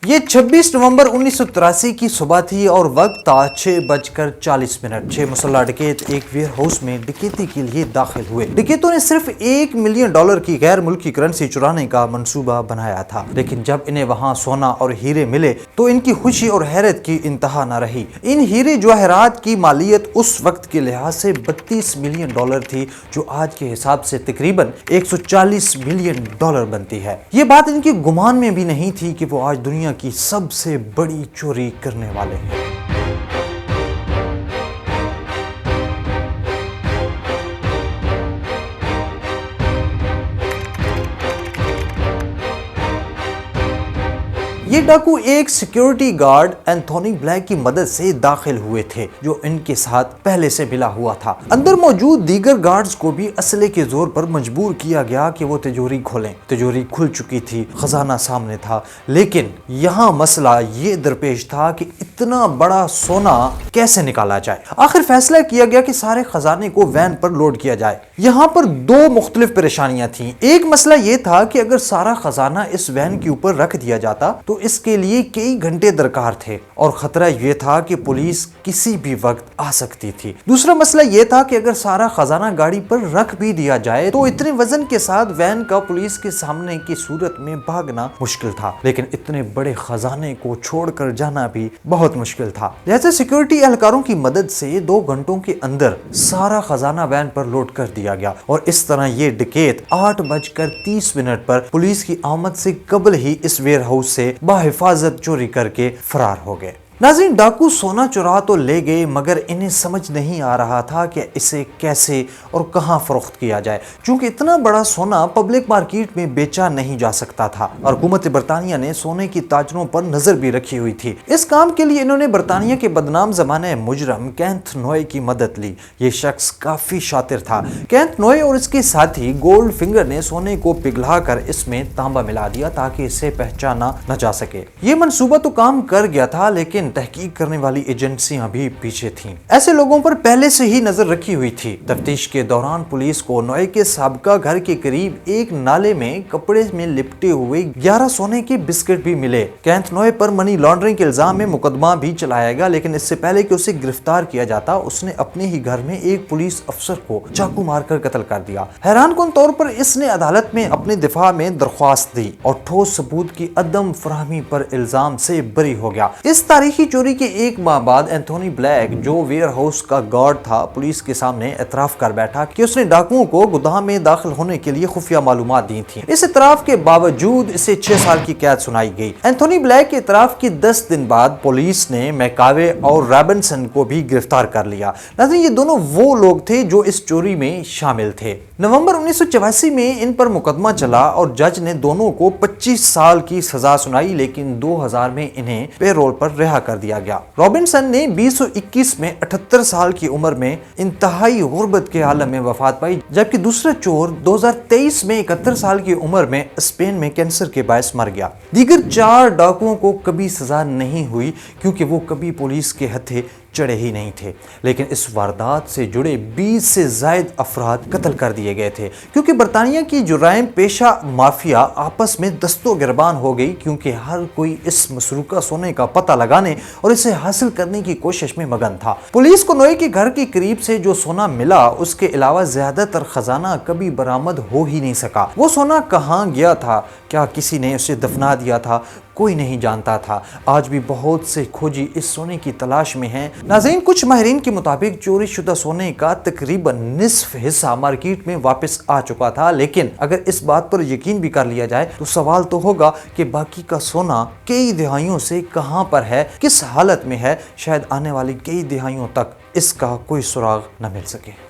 یہ 26 نومبر 1983 کی صبح تھی اور وقت تھا 6:40۔ 6 مسلح ڈکیت ایک ویئر ہاؤس میں ڈکیتی کے لیے داخل ہوئے۔ ڈکیتوں نے صرف $1 ملین کی غیر ملکی کرنسی چرانے کا منصوبہ بنایا تھا، لیکن جب انہیں وہاں سونا اور ہیرے ملے تو ان کی خوشی اور حیرت کی انتہا نہ رہی۔ ان ہیرے جواہرات کی مالیت اس وقت کے لحاظ سے $32 ملین تھی، جو آج کے حساب سے تقریباً $140 ملین بنتی ہے۔ یہ بات ان کے گمان میں بھی نہیں تھی کہ وہ آج دنیا کی سب سے بڑی چوری کرنے والے ہیں۔ یہ ڈاکو ایک سیکیورٹی گارڈ اینتھونی بلیک کی مدد سے داخل ہوئے تھے، جو ان کے ساتھ پہلے سے ملا ہوا تھا۔ اندر موجود دیگر گارڈز کو بھی اسلحے کے زور پر مجبور کیا گیا کہ وہ تجوری کھولیں۔ تجوری کھل چکی تھی، خزانہ سامنے تھا، لیکن یہاں مسئلہ یہ درپیش تھا کہ اتنا بڑا سونا کیسے نکالا جائے۔ آخر فیصلہ کیا گیا کہ سارے خزانے کو وین پر لوڈ کیا جائے۔ یہاں پر دو مختلف پریشانیاں تھیں۔ ایک مسئلہ یہ تھا کہ اگر سارا خزانہ اس وین کے اوپر رکھ دیا جاتا تو اس کے لیے کئی گھنٹے درکار تھے، اور خطرہ یہ تھا کہ پولیس کسی بھی وقت آ سکتی تھی۔ دوسرا مسئلہ یہ تھا کہ اگر سارا خزانہ گاڑی پر رکھ بھی دیا جائے تو اتنے وزن کے ساتھ وین کا پولیس کے سامنے کی صورت میں بھاگنا مشکل تھا، لیکن اتنے بڑے خزانے کو چھوڑ کر جانا بھی بہت مشکل تھا۔ جیسے سیکیورٹی اہلکاروں کی مدد سے 2 گھنٹوں کے اندر سارا خزانہ وین پر لوڈ کر دیا گیا، اور اس طرح یہ ڈکیت 8:30 پر پولیس کی آمد سے قبل ہی اس ویئر ہاؤس سے بحفاظت چوری کر کے فرار ہو گئے۔ ناظرین، ڈاکو سونا چرا تو لے گئے، مگر انہیں سمجھ نہیں آ رہا تھا کہ اسے کیسے اور کہاں فروخت کیا جائے، چونکہ اتنا بڑا سونا پبلک مارکیٹ میں بیچا نہیں جا سکتا تھا، اور حکومت برطانیہ نے سونے کی تاجروں پر نظر بھی رکھی ہوئی تھی۔ اس کام کے لیے انہوں نے برطانیہ کے بدنام زمانہ مجرم کینتھ نوئے کی مدد لی۔ یہ شخص کافی شاطر تھا۔ کینتھ نوئے اور اس کے ساتھی گولڈ فنگر نے سونے کو پگھلا کر اس میں تانبا ملا دیا تاکہ اسے پہچانا نہ جا سکے۔ یہ منصوبہ تو کام کر گیا تھا، لیکن تحقیق کرنے والی ایجنسیاں بھی پیچھے تھیں۔ ایسے لوگوں پر پہلے سے ہی نظر رکھی ہوئی تھی۔ تفتیش کے دوران پولیس کو نوئے کے سابقہ گھر کے قریب ایک نالے میں کپڑے میں لپٹے ہوئے 11 سونے کے بسکٹ بھی ملے۔ کینتھ نوئے پر منی لانڈرنگ کے الزام میں مقدمہ بھی چلایا گیا، لیکن اس سے پہلے کہ اسے گرفتار کیا جاتا، اس نے اپنے ہی گھر میں ایک پولیس افسر کو چاقو مار کر قتل کر دیا۔ حیران کن طور پر اس نے عدالت میں اپنے دفاع میں درخواست دی اور ٹھوس ثبوت کی عدم فراہمی پر الزام سے بری ہو گیا۔ اس تاریخی چوری کے 1 ماہ بعد اینتھونی بلیک، جو ویئر ہاؤس کا گارڈ تھا، پولیس کے سامنے اعتراف کر بیٹھا کہ اس نے ڈاکوؤں کو گودام میں داخل ہونے کے لیے خفیہ معلومات دی تھیں۔ اس اعتراف کے باوجود اسے 6 سال کی قید سنائی گئی۔ اینتھونی بلیک کے اعتراف کے 10 دن بعد پولیس نے میکاوے اور رابنسن کو بھی گرفتار کر لیا۔ ناظرین، یہ دونوں وہ لوگ تھے جو اس چوری میں شامل تھے۔ نومبر 1984 میں ان پر مقدمہ چلا اور جج نے دونوں کو 25 سال کی سزا سنائی، لیکن 2000 میں انہیں پے رول پر رہا کر دیا گیا۔ رابنسن نے 2021 میں 78 سال کی عمر میں انتہائی غربت کے عالم میں وفات پائی، جبکہ دوسرا چور 2023 میں 71 سال کی عمر میں اسپین میں کینسر کے باعث مر گیا۔ دیگر 4 ڈاکوؤں کو کبھی سزا نہیں ہوئی، کیونکہ وہ کبھی پولیس کے ہتھے چڑھے ہی نہیں تھے، لیکن اس واردات سے جڑے 20 سے زائد افراد قتل کر دیے گئے تھے، کیونکہ برطانیہ کی جرائم پیشہ مافیا آپس میں دست و گریبان ہو گئی، کیونکہ ہر کوئی اس مسروقہ سونے کا پتہ لگانے اور اسے حاصل کرنے کی کوشش میں مگن تھا۔ پولیس کو نوئے کے گھر کے قریب سے جو سونا ملا، اس کے علاوہ زیادہ تر خزانہ کبھی برآمد ہو ہی نہیں سکا۔ وہ سونا کہاں گیا تھا؟ کیا کسی نے اسے دفنا دیا تھا؟ کوئی نہیں جانتا تھا۔ آج بھی بہت سے کھوجی اس سونے کی تلاش میں ہیں۔ ناظرین، کچھ ماہرین کے مطابق چوری شدہ سونے کا تقریباً نصف حصہ مارکیٹ میں واپس آ چکا تھا، لیکن اگر اس بات پر یقین بھی کر لیا جائے تو سوال تو ہوگا کہ باقی کا سونا کئی دہائیوں سے کہاں پر ہے، کس حالت میں ہے؟ شاید آنے والی کئی دہائیوں تک اس کا کوئی سراغ نہ مل سکے۔